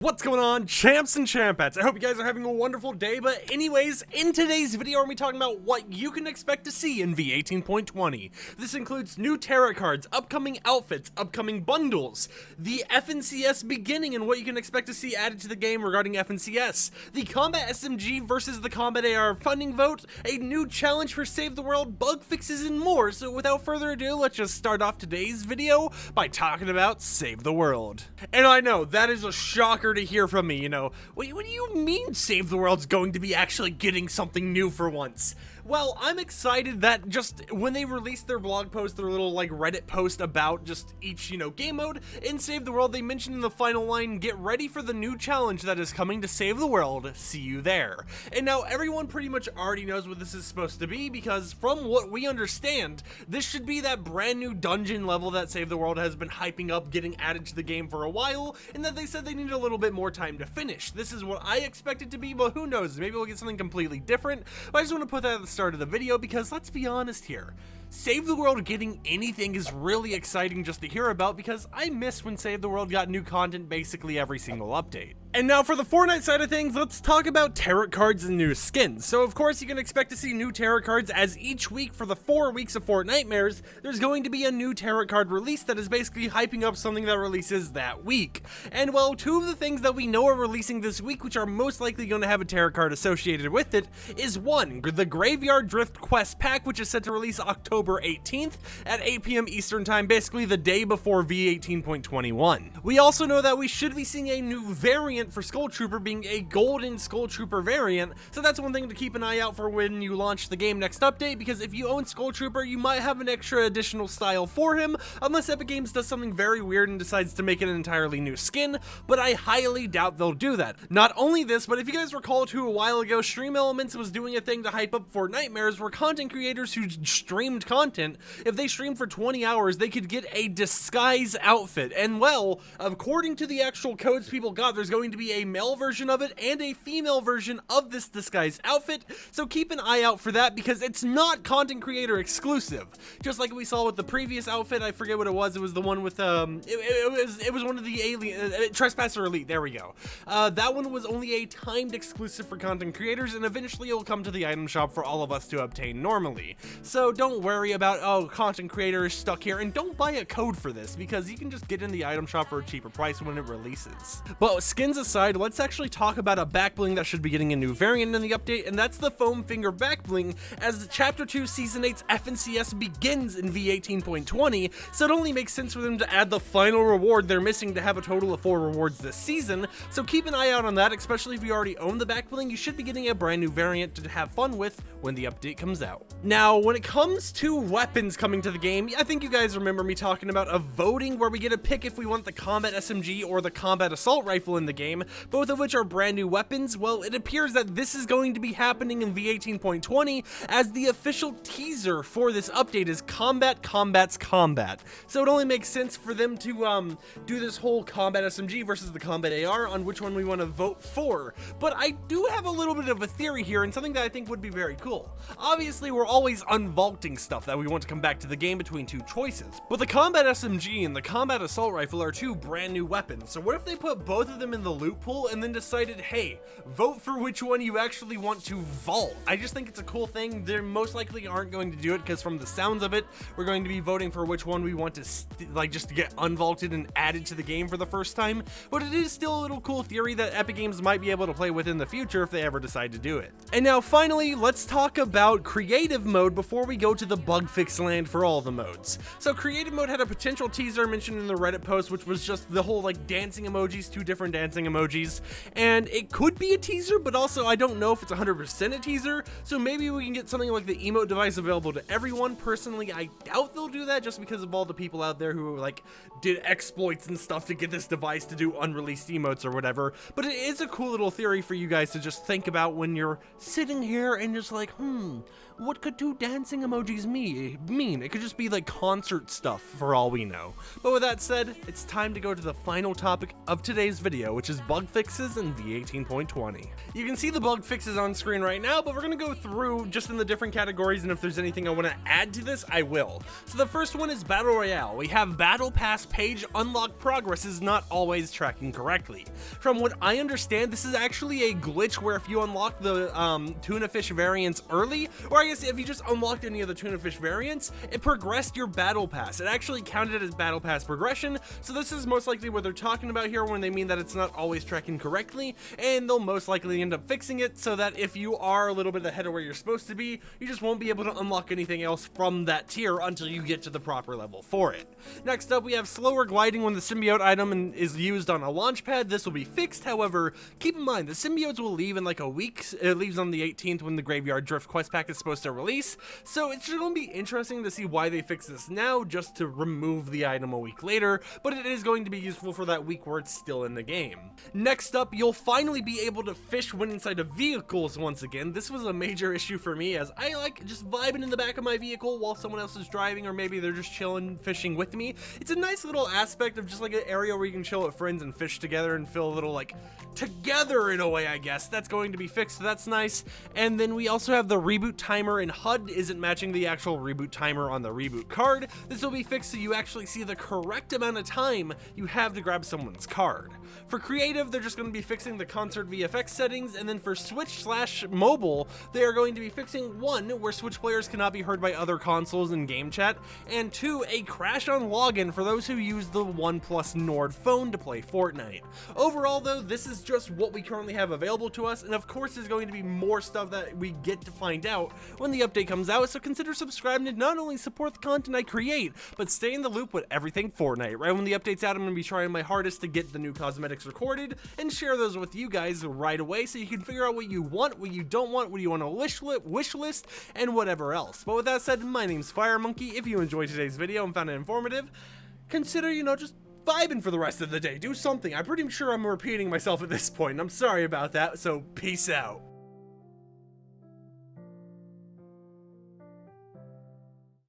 What's going on, champs and champettes? I hope you guys are having a wonderful day, but anyways, in today's video, we're going to be talking about what you can expect to see in v18.20. This includes new tarot cards, upcoming outfits, upcoming bundles, the FNCS beginning and what you can expect to see added to the game regarding FNCS, the Combat SMG versus the Combat AR funding vote, a new challenge for Save the World, bug fixes, and more. So without further ado, let's just start off today's video by talking about Save the World. And I know, that is a shocker to hear from me, you know. What do you mean Save the World's going to be actually getting something new for once? Well, I'm excited that just when they released their blog post, their little like Reddit post about just each, game mode in Save the World, they mentioned in the final line, get ready for the new challenge that is coming to Save the World, see you there. And now everyone pretty much already knows what this is supposed to be, because from what we understand, this should be that brand new dungeon level that Save the World has been hyping up getting added to the game for a while, and that they said they need a little bit more time to finish. This is what I expect it to be, but who knows, maybe we'll get something completely different. But I just want to put that at the start of the video because let's be honest here. Save the World getting anything is really exciting just to hear about, because I miss when Save the World got new content basically every single update. And now for the Fortnite side of things, let's talk about tarot cards and new skins. So of course you can expect to see new tarot cards, as each week for the 4 weeks of Fortnitemares, there's going to be a new tarot card release that is basically hyping up something that releases that week. And well, 2 of the things that we know are releasing this week, which are most likely going to have a tarot card associated with it, is 1, the Graveyard Drift Quest Pack, which is set to release October 18th at 8 p.m. Eastern Time, basically the day before v18.21. We also know that we should be seeing a new variant for Skull Trooper, being a golden Skull Trooper variant, so that's one thing to keep an eye out for when you launch the game next update, because if you own Skull Trooper, you might have an extra additional style for him, unless Epic Games does something very weird and decides to make it an entirely new skin, but I highly doubt they'll do that. Not only this, but if you guys recall too, a while ago, Stream Elements was doing a thing to hype up Fortnitemares where content creators who streamed content, if they streamed for 20 hours, they could get a disguise outfit. And well, according to the actual codes people got, there's going to be a male version of it and a female version of this disguise outfit, so keep an eye out for that, because it's not content creator exclusive. Just like we saw with the previous outfit, I forget what it was the one with it was one of the alien Trespasser Elite, there we go. That one was only a timed exclusive for content creators, and eventually it'll come to the item shop for all of us to obtain normally. So don't worry about, oh, content creator is stuck here, and don't buy a code for this, because you can just get in the item shop for a cheaper price when it releases. But skins aside, let's actually talk about a back bling that should be getting a new variant in the update, and that's the Foam Finger back bling, as the Chapter 2 Season 8's FNCS begins in v18.20, so it only makes sense for them to add the final reward they're missing to have a total of 4 rewards this season, so keep an eye out on that, especially if you already own the back bling. You should be getting a brand new variant to have fun with when the update comes out. Now, when it comes to weapons coming to the game, I think you guys remember me talking about a voting where we get a pick if we want the Combat SMG or the Combat Assault Rifle in the game, both of which are brand new weapons. Well, it appears that this is going to be happening in v18.20, as the official teaser for this update is Combat Combats Combat. So it only makes sense for them to do this whole Combat SMG versus the Combat AR on which one we want to vote for. But I do have a little bit of a theory here, and something that I think would be very cool. Obviously, we're always unvaulting stuff that we want to come back to the game between 2 choices, but the Combat SMG and the Combat Assault Rifle are 2 brand new weapons. So what if they put both of them in the loot pool and then decided, hey, vote for which one you actually want to vault? I just think it's a cool thing. They most likely aren't going to do it, because from the sounds of it, we're going to be voting for which one we want to just to get unvaulted and added to the game for the first time. But it is still a little cool theory that Epic Games might be able to play with in the future if they ever decide to do it. And now finally, let's talk about creative mode before we go to the bug fix land for all the modes. So creative mode had a potential teaser mentioned in the Reddit post, which was just the whole like dancing emojis, 2 different dancing emojis, and it could be a teaser, but also I don't know if it's 100% a teaser, so maybe we can get something like the emote device available to everyone. Personally, I doubt they'll do that, just because of all the people out there who like did exploits and stuff to get this device to do unreleased emotes or whatever. But it is a cool little theory for you guys to just think about when you're sitting here and just like, what could 2 dancing emojis mean. It could just be like concert stuff for all we know. But with that said, it's time to go to the final topic of today's video, which is bug fixes in v18.20. You can see the bug fixes on screen right now, but we're gonna go through just in the different categories, and if there's anything I want to add to this, I will. So the first one is Battle Royale. We have Battle Pass page unlock progress is not always tracking correctly. From what I understand, this is actually a glitch where if you unlock the tuna fish variants early, or I guess if you just unlocked any of the tuna fish variants, it progressed your Battle Pass. It actually counted as Battle Pass progression, so this is most likely what they're talking about here when they mean that it's not always tracking correctly, and they'll most likely end up fixing it so that if you are a little bit ahead of where you're supposed to be, you just won't be able to unlock anything else from that tier until you get to the proper level for it. Next up, we have slower gliding when the symbiote item is used on a launch pad. This will be fixed, however, keep in mind the symbiotes will leave in like a week. It leaves on the 18th when the Graveyard Drift quest pack is supposed to release, so it's just going to be interesting to see why they fix this now just to remove the item a week later, but it is going to be useful for that week where it's still in the game. Next up, you'll finally be able to fish when inside of vehicles once again. This was a major issue for me, as I like just vibing in the back of my vehicle while someone else is driving, or maybe they're just chilling fishing with me. It's a nice little aspect of just like an area where you can chill with friends and fish together and feel a little like together in a way, I guess. That's going to be fixed, so that's nice. And then we also have the reboot timer, and HUD isn't matching the actual reboot timer on the reboot card. This will be fixed so you actually see the correct amount of time you have to grab someone's card. For creative, they're just going to be fixing the concert VFX settings, and then for Switch/mobile, they are going to be fixing 1, where Switch players cannot be heard by other consoles in game chat, and 2, a crash on login for those who use the OnePlus Nord phone to play Fortnite. Overall though, this is just what we currently have available to us, and of course there's going to be more stuff that we get to find out when the update comes out, so consider subscribing to not only support the content I create, but stay in the loop with everything Fortnite. Right when the update's out, I'm going to be trying my hardest to get the new cosmetics recorded and share those with you guys right away, so you can figure out what you want, what you don't want, what you want to wish list, and whatever else. But with that said, my name's FireMonkey. If you enjoyed today's video and found it informative, consider, just vibing for the rest of the day. Do something. I'm pretty sure I'm repeating myself at this point, and I'm sorry about that, so peace out.